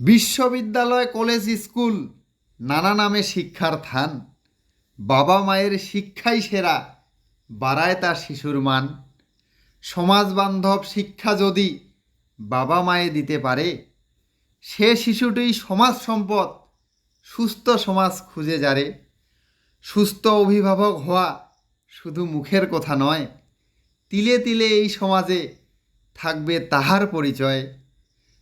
বিশ্ববিদ্যালয়, college, school নানা নামে শিক্ষার থান। বাবা মায়ের শিক্ষাই সেরা, বাড়ায় তার শিশুর মান। সমাজবান্ধব শিক্ষা যদি বাবা মায়ে দিতে পারে, সে শিশুটি সমাজ সম্পদ, সুস্থ সমাজ খুঁজে যারে। সুস্থ অভিভাবক হওয়া শুধু মুখের কথা নয়, তিলে তিলে এই সমাজে থাকবে তাহার পরিচয়।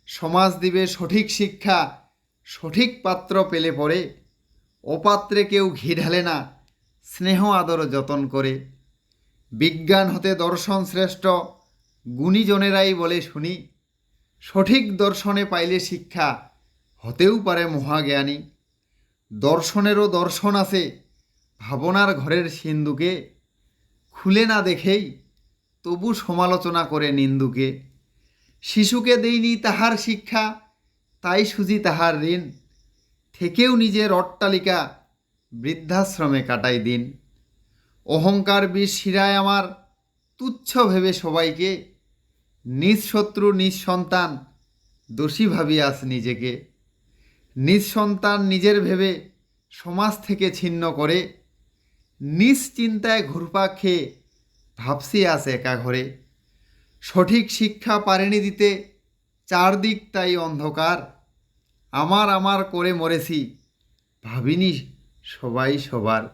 সমাজ দিবে সঠিক শিক্ষা, সঠিক পাত্র পেলে পরে। অপাত্রে কেউ ঘি ঢালে না, স্নেহ আদর যতন করে। বিজ্ঞান হতে দর্শন শ্রেষ্ঠ, গুণীজনেরাই বলে শুনি। সঠিক দর্শনে পাইলে শিক্ষা, হতেও পারে মহাজ্ঞানী। দর্শনেরও দর্শন আছে, ভাবনার ঘরের সিন্ধুকে। খুলে না দেখেই তবু সমালোচনা করে নিন্দুকে। শিশুকে দেইনি তাহার শিক্ষা, তাই সুজি তাহার ঋণ। থেকেও নিজের অট্টালিকা, বৃদ্ধাশ্রমে কাটাই দিন। অহংকার বিষ শিরায় আমার, তুচ্ছ ভেবে সবাইকে। নিজ শত্রু নিজ সন্তান, দোষী ভাবি আজ নিজেকে। নিজ সন্তান নিজের ভেবে সমাজ থেকে ছিন্ন করে। নিজ চিন্তায় ঘুরপাক খেয়ে ভাবছি আজ একা ঘরে। সঠিক শিক্ষা পারেনি দিতে, চারদিক তাই অন্ধকার। আমার আমার করে মরেছি, ভাবিনি সবাই সবার।